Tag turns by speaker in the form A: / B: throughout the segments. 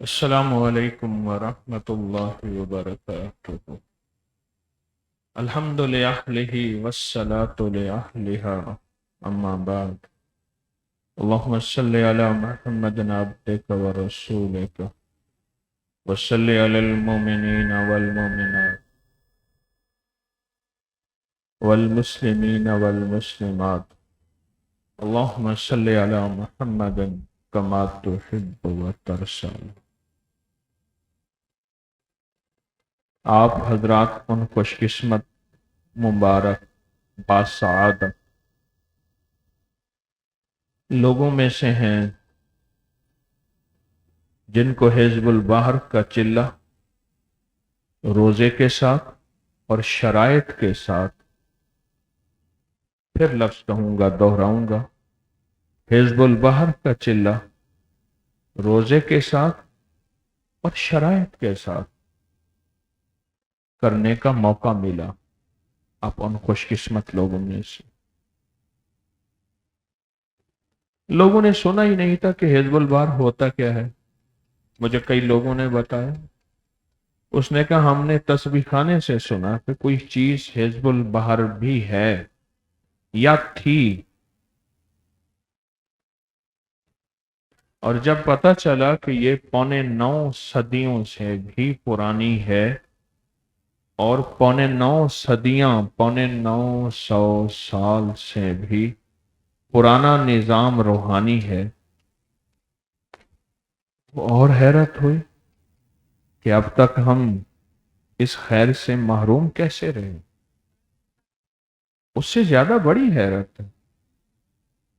A: السلام علیکم ورحمۃ اللہ وبرکاتہ۔ الحمد للہ والصلاة لأہلہا، اما بعد۔ اللہم صلی علی محمد عبدک ورسولک وصلی علی المؤمنین والمؤمنات والمسلمین والمسلمات۔ اللہم صلی علی محمد کما تحب وترضی۔ آپ حضرات ان خوش قسمت، مبارک، باسعادت لوگوں میں سے ہیں جن کو حزب البحر کا چلہ روزے کے ساتھ اور شرائط کے ساتھ، پھر لفظ کہوں گا، دہراؤں گا، حزب البحر کا چلہ روزے کے ساتھ اور شرائط کے ساتھ کرنے کا موقع ملا۔ آپ ان خوش قسمت لوگوں میں سے۔ لوگوں نے سنا ہی نہیں تھا کہ حزب البحر ہوتا کیا ہے۔ مجھے کئی لوگوں نے بتایا، اس نے کہا ہم نے تسبیح خانے سے سنا کہ کوئی چیز حزب البحر بھی ہے یا تھی، اور جب پتہ چلا کہ یہ 9.25 صدیوں سے بھی پرانی ہے، اور 9.25 صدیاں 9.25 سال سے بھی پرانا نظام روحانی ہے، اور حیرت ہوئی کہ اب تک ہم اس خیر سے محروم کیسے رہے۔ اس سے زیادہ بڑی حیرت ہے،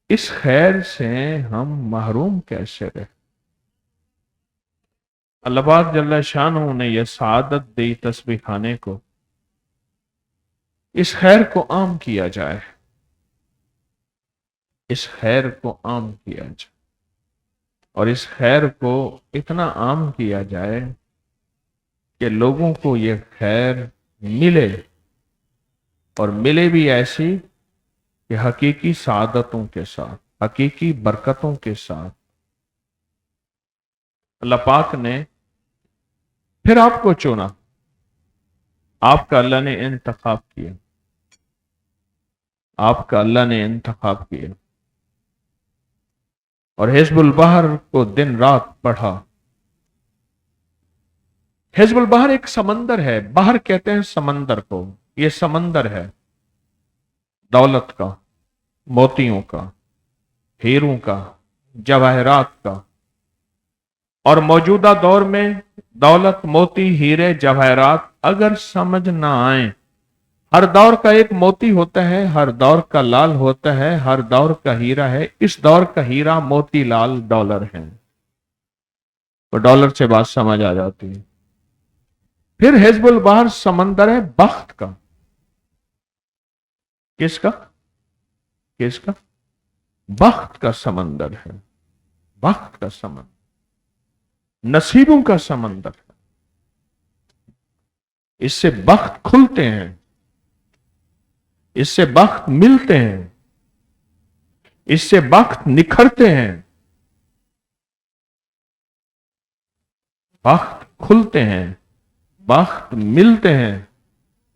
A: اس خیر سے ہم محروم کیسے رہے۔ اللہ پاک جل شانہ نے یہ سعادت دی تسبیح خانے کو، اس خیر کو عام کیا جائے، اس خیر کو عام کیا جائے، اور اس خیر کو اتنا عام کیا جائے کہ لوگوں کو یہ خیر ملے، اور ملے بھی ایسی کہ حقیقی سعادتوں کے ساتھ، حقیقی برکتوں کے ساتھ۔ اللہ پاک نے پھر آپ کو چنا، آپ کا اللہ نے انتخاب کیا، آپ کا اللہ نے انتخاب کیا، اور حزب البحر کو دن رات پڑھا۔ حزب البحر ایک سمندر ہے، بحر کہتے ہیں سمندر کو، یہ سمندر ہے دولت کا، موتیوں کا، ہیروں کا، جواہرات کا، اور موجودہ دور میں دولت، موتی، ہیرے، جواہرات اگر سمجھ نہ آئیں، ہر دور کا ایک موتی ہوتا ہے، ہر دور کا لال ہوتا ہے، ہر دور کا ہیرا ہے۔ اس دور کا ہیرا، موتی لال ڈالر ہے، تو ڈالر سے بات سمجھ آ جاتی ہے۔ پھر حزب البحر سمندر ہے بخت کا۔ کس کا؟ کس کا؟ بخت کا سمندر ہے، بخت کا سمندر، نصیبوں کا سمندر ہے۔ اس سے بخت کھلتے ہیں، اس سے بخت ملتے ہیں، اس سے بخت نکھرتے ہیں، بخت کھلتے ہیں، بخت ملتے ہیں،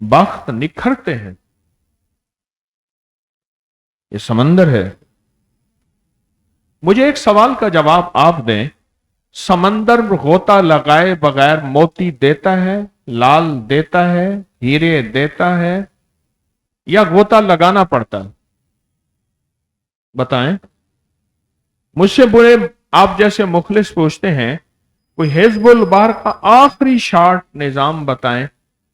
A: بخت نکھرتے ہیں۔ یہ سمندر ہے۔ مجھے ایک سوال کا جواب آپ دیں، سمندر غوطہ لگائے بغیر موتی دیتا ہے، لال دیتا ہے، ہیرے دیتا ہے، یا غوطہ لگانا پڑتا ہے؟ بتائیں۔ مجھ سے برے آپ جیسے مخلص پوچھتے ہیں کوئی حزب البحر کا آخری شارٹ نظام بتائیں۔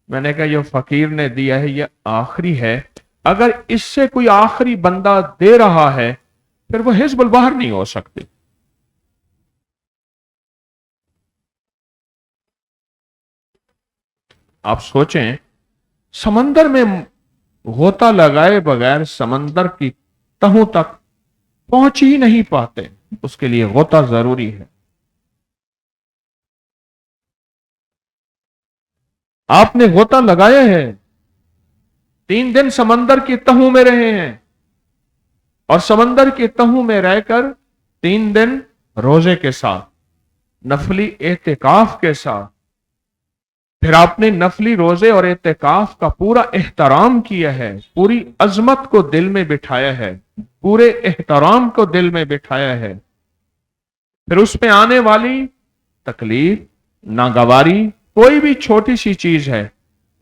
A: میں نے کہا یہ فقیر نے دیا ہے، یہ آخری ہے۔ اگر اس سے کوئی آخری بندہ دے رہا ہے پھر وہ حزب البحر نہیں ہو سکتی۔ آپ سوچیں، سمندر میں غوطہ لگائے بغیر سمندر کی تہوں تک پہنچ ہی نہیں پاتے، اس کے لیے غوطہ ضروری ہے۔ آپ نے غوطہ لگایا ہے، 3 دن سمندر کی تہوں میں رہے ہیں، اور سمندر کی تہوں میں رہ کر 3 دن روزے کے ساتھ، नफली एहतिकाफ के साथ, फिर आपने नफली रोजे और एहतिकाफ का पूरा एहतराम किया है, पूरी अजमत को दिल में बिठाया है, पूरे एहतराम को दिल में बिठाया है, फिर उसमें आने वाली तकलीफ, नागवारी, कोई भी छोटी सी चीज है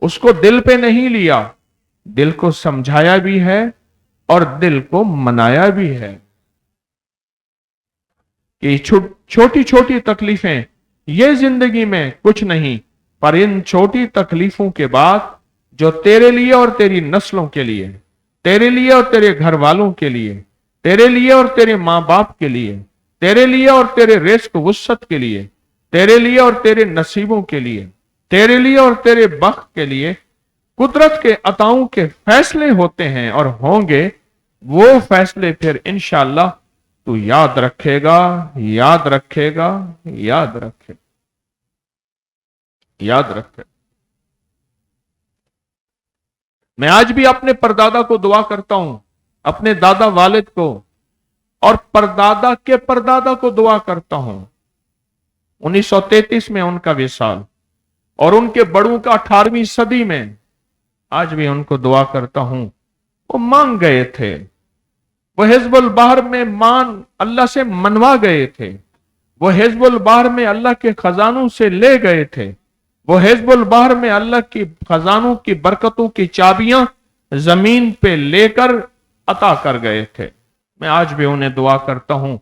A: उसको दिल पे नहीं लिया, दिल को समझाया भी है और दिल को मनाया भी है कि छोटी छोटी तकलीफें ये जिंदगी में कुछ नहीं, पर इन छोटी तकलीफों के बाद जो तेरे लिए और तेरी नस्लों के लिए, तेरे लिए और तेरे घर वालों के लिए, तेरे लिए और तेरे माँ बाप के लिए, तेरे लिए और तेरे रिस्क वुसत के लिए, तेरे लिए और तेरे नसीबों के लिए, तेरे लिए और तेरे बख्त के लिए कुदरत के अताओं के फैसले होते हैं और होंगे। वो फैसले फिर इंशाअल्लाह तू याद रखेगा, याद रखेगा, याद रखेगा, याद रखेगा। मैं आज भी अपने परदादा को दुआ करता हूं, अपने दादा वालिद को और परदादा के परदादा को दुआ करता हूं। 1933 में उनका विसाल और उनके बड़ों का 18वीं सदी में, आज भी उनको दुआ करता हूं। वो मांग गए थे, वो हिजबुल बहर में अल्लाह से मनवा गए थे, वो हिजबुल बहर में अल्लाह के खजानों से ले गए थे, वो हिजबुल बहर में अल्लाह की खजानों की बरकतों की चाबियां जमीन पे लेकर अता कर गए थे। मैं आज भी उन्हें दुआ करता हूं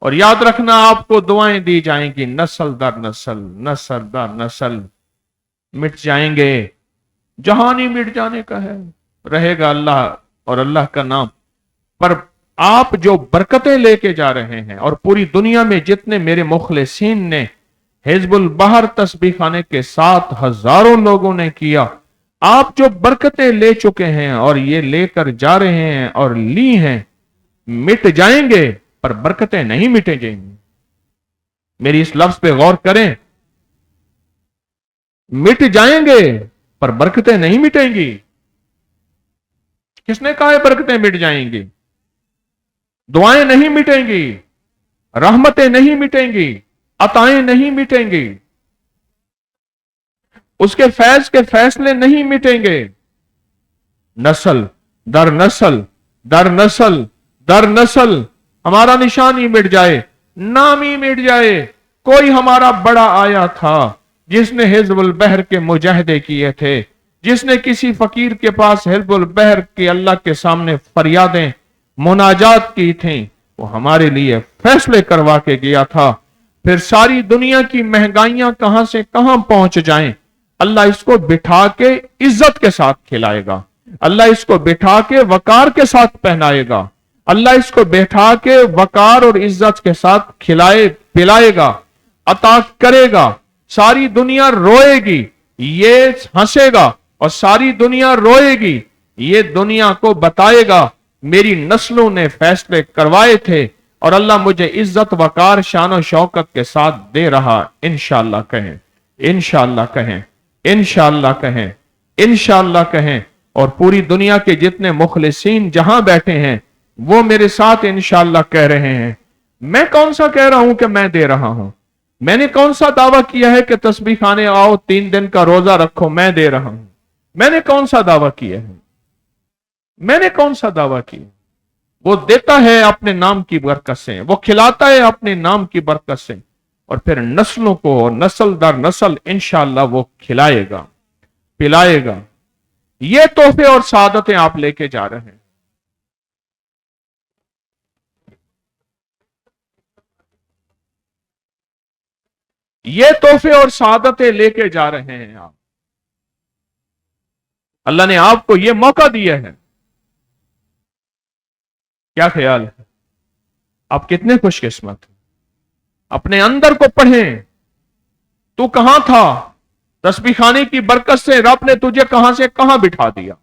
A: और याद रखना आपको दुआएं दी जाएंगी, नस्ल दर नस्ल, नस्ल दर नस्ल मिट जाएंगे। जहानी मिट जाने का है, रहेगा अल्लाह और अल्लाह का नाम। पर आप जो बरकतें लेके जा रहे हैं और पूरी दुनिया में जितने मेरे मुखलिसीन ने हिजबुल बहर तस्बीह खाने के साथ हजारों लोगों ने किया, आप जो बरकतें ले चुके हैं और ये लेकर जा रहे हैं और ली हैं, मिट जाएंगे पर बरकतें नहीं मिटे जाएंगी। मेरी इस लफ्ज पे गौर करें, मिट जाएंगे पर बरकतें नहीं मिटेंगी। किसने कहा है बरकतें मिट जाएंगी? दुआएं नहीं मिटेंगी, रहमतें नहीं मिटेंगी, अताएं नहीं मिटेंगी, उसके फैज के फैसले नहीं मिटेंगे। नस्ल दर नस्ल दर नस्ल दर नस्ल हमारा निशान ही मिट जाए, नाम ही मिट जाए। कोई हमारा बड़ा आया था जिसने हिजबुल बहर के मुजाहिदे किए थे, जिसने किसी फकीर के पास हिजबुल बहर की अल्लाह के सामने फरियादें मुनाजात की थी, वो हमारे लिए फैसले करवा के गया था। फिर सारी दुनिया की महंगाइयां कहां से कहां पहुंच जाएं, अल्लाह इसको बिठा के इज्जत के साथ खिलाएगा, अल्लाह इसको बिठा के वकार के साथ पहनाएगा, अल्लाह इसको बैठा के वकार और इज्जत के साथ खिलाए पिलाएगा, अता करेगा। सारी दुनिया रोएगी, ये हंसेगा, और सारी दुनिया रोएगी, ये दुनिया को बताएगा मेरी नस्लों ने फैसले करवाए थे और अल्लाह मुझे इज्जत वकार शान और शौकत के साथ दे रहा। इंशाअल्लाह कहें, इंशाअल्लाह कहें, इंशाअल्लाह कहें, इंशाअल्लाह कहें। और पूरी दुनिया के जितने मुखलिसीन जहां बैठे हैं वो मेरे साथ इंशाअल्लाह कह रहे हैं। मैं कौन सा कह रहा हूं कि मैं दे रहा हूं? मैंने कौन सा दावा किया है कि तस्बीह खाने आओ 3 दिन का रोजा रखो, मैं दे रहा हूं? मैंने कौन सा दावा किया है? मैंने कौन सा दावा किया? वो देता है अपने नाम की बरकत से, वो खिलाता है अपने नाम की बरकत से, और फिर नस्लों को नस्ल दर नस्ल इंशाअल्लाह वो खिलाएगा, पिलाएगा। ये तोहफे और सादतें आप लेके जा रहे हैं। ये तोहफे और सादतें लेके जा रहे हैं आप। अल्लाह ने आपको ये मौका दिया है। क्या ख्याल है? आप कितने खुशकिस्मत हैं। अपने अंदर को पढ़ें, तू कहां था? तस्बीह खाने की बरकत से रब ने तुझे कहां से कहां बिठा दिया।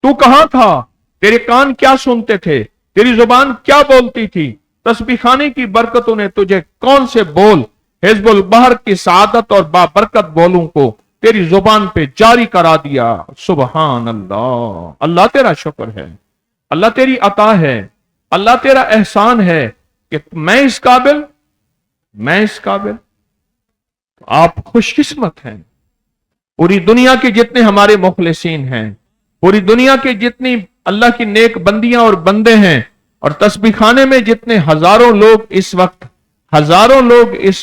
A: तू कहां था? तेरे कान क्या सुनते थे? तेरी जुबान क्या बोलती थी? तस्बीह खाने की बरकतों ने तुझे कौन से बोल हिजबुल बहर की सादत और बाबरकत बोलों को तेरी जुबान पे जारी करा दिया। सुबहान अल्लाह। अल्लाह तेरा शुक्र है, अल्लाह तेरी अता है, अल्लाह तेरा एहसान है कि मैं इस काबिल मैं इस काबिल? तो आप खुशकिस्मत हैं। पूरी दुनिया के जितने हमारे मुखलिसीन हैं, पूरी दुनिया के जितनी अल्लाह की नेक बंदियां और बंदे हैं, और तस्बीह खाने में जितने हजारों लोग इस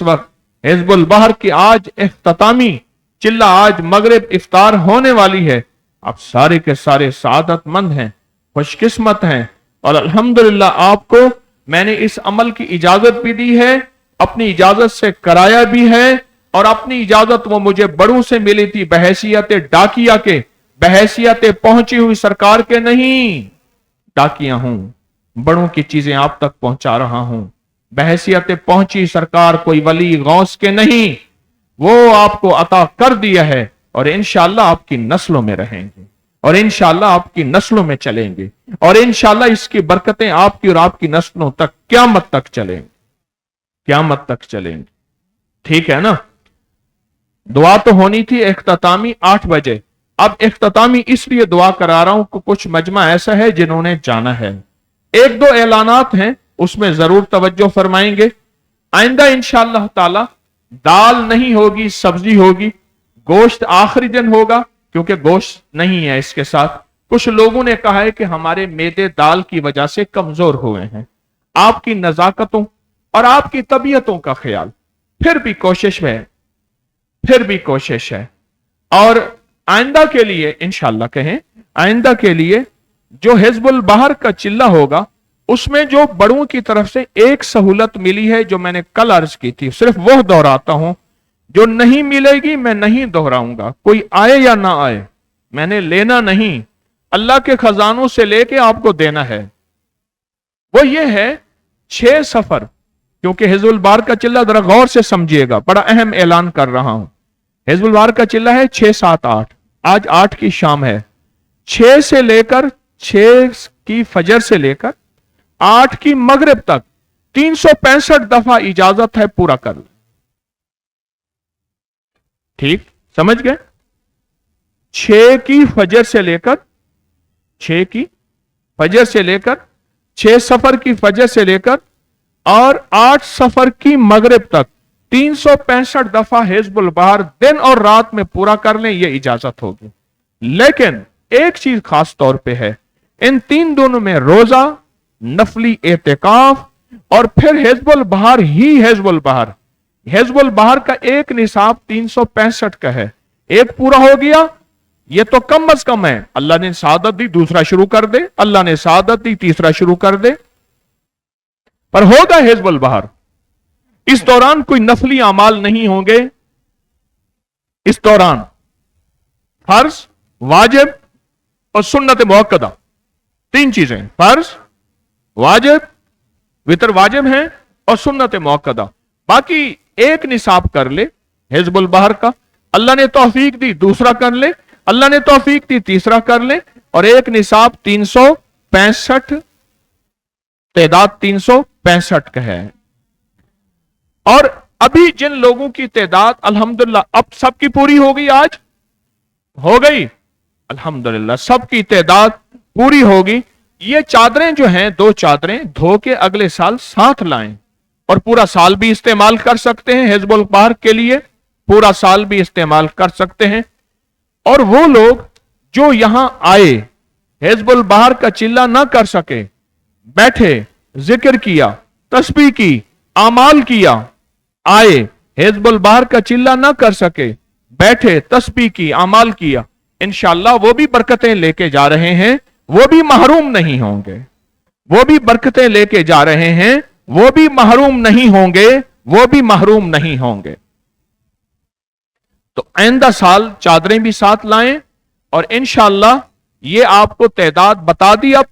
A: वक्त हिजबुल बहर की आज इख्तितामी चिल्ला, आज मगरिब इफ्तार होने वाली है, आप सारे के सारे सआदतमंद हैं, खुशकिस्मत हैं। और अल्हम्दुलिल्लाह आपको मैंने इस अमल की इजाजत भी दी है, अपनी इजाजत से कराया भी है, और अपनी इजाजत वो मुझे बड़ों से मिली थी, बहैसियत डाकिया के, बहैसियत पहुंची हुई सरकार के नहीं। डाकिया हूं, बड़ों की चीजें आप तक पहुंचा रहा हूं। बहैसियत पहुंची सरकार कोई वली गौस के नहीं, वो आपको अता कर दिया है, और इंशाअल्लाह आपकी नस्लों में रहेंगे, और इंशाअल्लाह आपकी नस्लों में चलेंगे, और इंशाअल्लाह इसकी बरकतें आपकी और आपकी नस्लों तक क़यामत तक चलेंगे, क़यामत तक चलेंगे। ठीक है ना? दुआ तो होनी थी इख्तितामी 8 बजे। अब इख्तितामी इसलिए दुआ करा रहा हूं कि कुछ मजमा ऐसा है जिन्होंने जाना है। 1-2 ऐलानात हैं, उसमें जरूर तवज्जो फरमाएंगे। आइंदा इंशाअल्लाह ताला दाल नहीं होगी, सब्जी होगी, गोश्त आखिरी दिन होगा, क्योंकि गोश्त नहीं है इसके साथ। कुछ लोगों ने कहा है कि हमारे मेदे दाल की वजह से कमजोर हुए हैं। आपकी नजाकतों और आपकी तबीयतों का ख्याल फिर भी कोशिश है। और आइंदा के लिए इंशाअल्लाह कहें, आइंदा के लिए जो हिजबुल बहर का चिल्ला होगा, उसमें जो बड़ों की तरफ से एक सहूलत मिली है, जो मैंने कल अर्ज की थी, सिर्फ वो दोहराता हूं। जो नहीं मिलेगी मैं नहीं दोहराऊंगा, कोई आए या ना आए, मैंने लेना नहीं, अल्लाह के खजानों से लेके आपको देना है। वो ये है 6 सफर, क्योंकि हिजबुल बहर का चिल्ला जरा गौर से समझिएगा, बड़ा अहम ऐलान कर रहा हूं। हिजबुल बहर का चिल्ला है 6, 7, 8, आज 8 की शाम है। 6 से लेकर 6 की फजर से लेकर 8 की मगरिब तक 365 दफा इजाजत है, पूरा कर ले। ठीक समझ गए? 6 की फजर से लेकर 6 की फजर से लेकर 6 सफर की फजर से लेकर और 8 सफर की मगरिब तक 365 दफा हिजबुल बहर दिन और रात में पूरा कर लें, यह इजाजत होगी। लेकिन एक चीज खास तौर पे है, इन 3 दिनों में रोजा, नफली एतिकाफ, और फिर हिजबुल बहर ही हिजबुल बहर का एक निसाब 365 का है। एक पूरा हो गया, ये तो कम अज कम है। अल्लाह ने सादत दी, दूसरा शुरू कर दे, अल्लाह ने सादत दी, तीसरा शुरू कर दे, पर होगा हिजबुल बहर। इस दौरान कोई नफली अमाल नहीं होंगे। इस दौरान फर्ज, वाजिब और सुन्नत मुअक्कदा, 3 चीजें, फर्ज, वाजिब, वितर वाजिब है, और सुन्नत मुअक्कदा। बाकी एक निसाब कर ले हिजबुल बहर का, अल्लाह ने तौफीक दी, दूसरा कर ले, अल्लाह ने तौफीक दी, तीसरा कर ले, और एक निसाब 365, तादाद 365 का है। और अभी जिन लोगों की तादाद अल्हम्दुलिल्लाह अब सबकी पूरी हो गई, आज हो गई अल्हम्दुलिल्लाह, सबकी तादाद पूरी होगी। ये चादरें जो हैं, 2 चादरें धो के अगले साल साथ लाएं, और पूरा साल भी इस्तेमाल कर सकते हैं। हिजबुल बहर के लिए पूरा साल भी इस्तेमाल कर सकते हैं। और वो लोग जो यहां आए, हिजबुल बहर का चिल्ला ना कर सके, बैठे, जिक्र किया, तस्बीह की, आमाल किया, आए, हिजबुल बहर का चिल्ला ना कर सके, बैठे, तस्बीह की, आमाल किया, इंशाअल्लाह वो भी बरकतें लेके जा रहे हैं, वो भी महरूम नहीं होंगे। वो भी बरकतें लेके जा रहे हैं, वो भी महरूम नहीं होंगे, वो भी महरूम नहीं होंगे। तो आइंदा साल चादरें भी साथ लाएं, और इंशाअल्लाह ये आपको तादाद बता दी। अब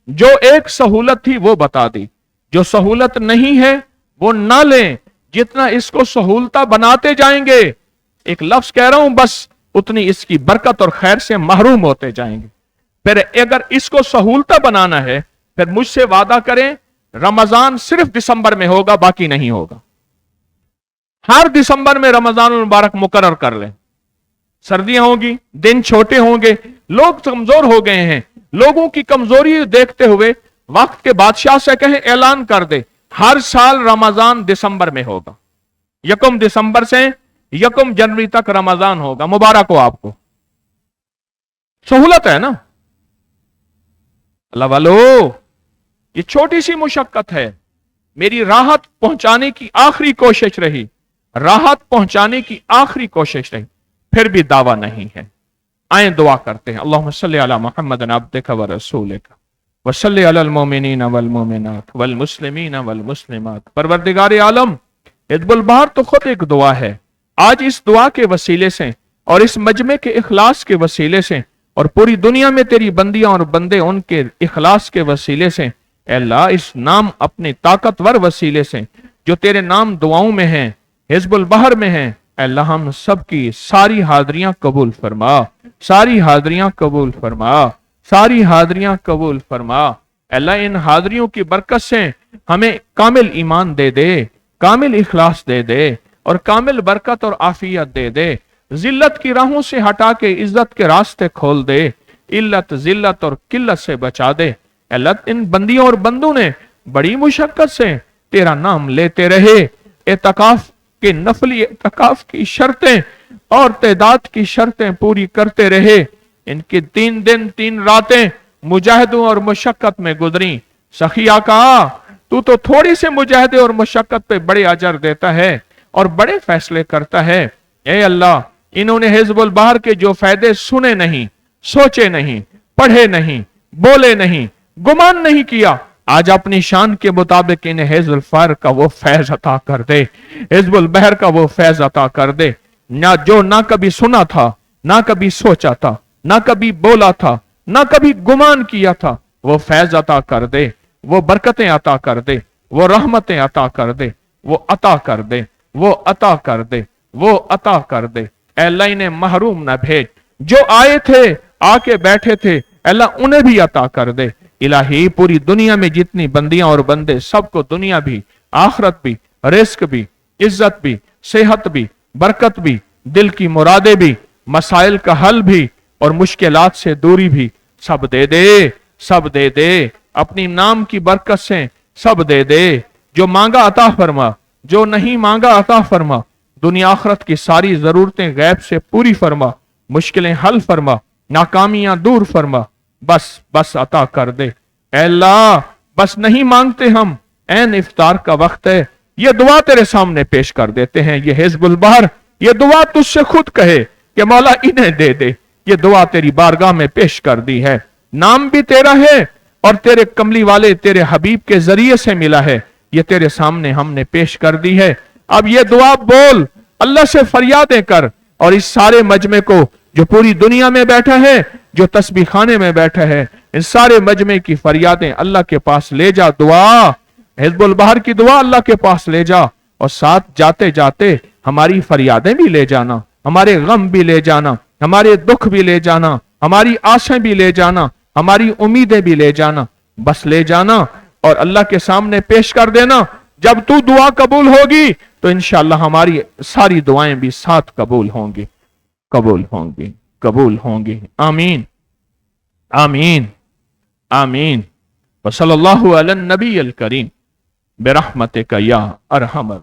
A: जो एक सहूलत थी वो बता दी, जो सहूलत नहीं है वो ना लें। जितना इसको सहूलता बनाते जाएंगे, एक लफ्ज कह रहा हूं बस, उतनी इसकी बरकत और खैर से महरूम होते जाएंगे। फिर अगर इसको सहूलता बनाना है, फिर मुझसे वादा करें, रमजान सिर्फ दिसंबर में होगा, बाकी नहीं होगा। हर दिसंबर में रमजान मुबारक मुकर्रर कर लें। सर्दियां होगी, दिन छोटे होंगे, लोग कमजोर हो गए हैं। लोगों की कमजोरी देखते हुए वक्त के बादशाह से कहें ऐलान कर दे, हर साल रमजान दिसंबर में होगा, 1 दिसंबर से 1 जनवरी तक रमजान होगा। मुबारक हो आपको, सहूलत है ना। अल्लाह वालो, ये छोटी सी मुशक्कत है, मेरी राहत पहुंचाने की आखिरी कोशिश रही, राहत पहुंचाने की आखिरी कोशिश रही, फिर भी दावा नहीं है। आए दुआ करते हैं। अल्लाहुम्मा सल्ली अला मुहम्मद अब्दिका व रसूलिका व सल्ली अलल मोमिनीन वल मोमिनात वल मुस्लिमीन वल मुस्लिमात। परवरदिगार आलम, हिज़्बुल बहर तो खुद एक दुआ है। आज इस दुआ के वसीले से और इस मजमे के इखलास के वसीले से और पूरी दुनिया में तेरी बंदियां और बंदे उनके इखलास के वसीले से, अल्लाह इस नाम अपने ताकतवर वसीले से जो तेरे नाम दुआओं में हैं, हिज़्बुल बहर में हैं, अल्लाह हम सबकी सारी हाज़रियां कबूल फरमा, सारी हाज़रियां कबूल फरमा, सारी हाज़रियां कबूल फरमा। अल्लाह इन हाज़रियों की बरकत से हमें कामिल ईमान दे दे, कामिल इखलास दे दे और कामिल बरकत और आफियत दे दे। जिल्लत की राहों से हटा के इज्जत के रास्ते खोल दे, इल्लत जिल्लत और किल्लत से बचा दे। अल्लाह इन बंदियों और बंदों ने बड़ी मुशक्कत से तेरा नाम लेते रहे, एतकाफ के नफली एतकाफ की शर्तें और तादाद की शर्तें पूरी करते रहे। इनकी 3 दिन 3 रातें मुजाहिदों और मुशक्कत में गुजरी। सखिया कहा, तू तो थोड़ी से मुजाहिदे और मुशक्कत पे बड़े अजर देता है और बड़े फैसले करता है। ए अल्लाह, इन्होंने हिज़्बुल बहर के जो फायदे सुने नहीं, सोचे नहीं, पढ़े नहीं, बोले नहीं, गुमान नहीं किया, आज अपनी शान के मुताबिक इन्हें हिज़्बुल बहर का वो फैज अता कर दे, हिज़्बुल बहर का वो फैज अता कर दे। ना कभी सुना था, ना कभी सोचा था, ना कभी बोला था, ना कभी गुमान किया था, वो फैज अता कर दे, वो बरकतें अता कर दे, वो रहमतें अता कर दे, वो अता कर दे, वो अता कर दे, वो अता कर दे। अल्लाह इन्हें महरूम न भेज, जो आए थे आके बैठे थे, अल्लाह उन्हें भी अता कर दे। इलाही पूरी दुनिया में जितनी बंदियां और बंदे, सबको दुनिया भी, आखरत भी, रिस्क भी, इज्जत भी, सेहत भी, बरकत भी, दिल की मुरादे भी, मसाइल का हल भी और मुश्किलात से दूरी भी, सब दे दे, सब दे दे। अपनी नाम की बरकत से सब दे दे। जो मांगा अता फरमा, जो नहीं मांगा अता फरमा। दुनिया आखरत की सारी जरूरतें गैब से पूरी फरमा, मुश्किलें हल फरमा, नाकामियां दूर फरमा। बस बस अता कर दे अल्लाह, बस नहीं मांगते हम, ऐन इफ्तार का वक्त है, ये दुआ तेरे सामने पेश कर देते हैं। ये हिज़्बुल बहर ये दुआ तुझसे खुद कहे कि मौला इन्हें दे दे। ये दुआ तेरी बारगाह में पेश कर दी है। नाम भी तेरा है और तेरे कमली वाले तेरे हबीब के जरिए से मिला है। ये तेरे सामने हमने पेश कर दी है। अब ये दुआ बोल, अल्लाह से फरियादें कर और इस सारे मजमे को जो पूरी दुनिया में बैठा है, जो तस्बीह खाने में बैठा है, इन सारे मजमे की फरियादें अल्लाह के पास ले जा। दुआ हिज़्बुल बहर की दुआ अल्लाह के पास ले जा और साथ जाते जाते हमारी फरियादें भी ले जाना, हमारे गम भी ले जाना, हमारे दुख भी ले जाना, हमारी आशाएं भी ले जाना, हमारी उम्मीदें भी ले जाना। बस ले जाना और अल्लाह के सामने पेश कर देना। जब तू दुआ कबूल होगी तो इंशाअल्लाह हमारी सारी दुआएं भी साथ कबूल होंगी, कबूल होंगी, कबूल होंगी। आमीन, आमीन, आमीन। व सल्लल्लाहु अला नबी अल करीम बिरहमतिका या अरहमर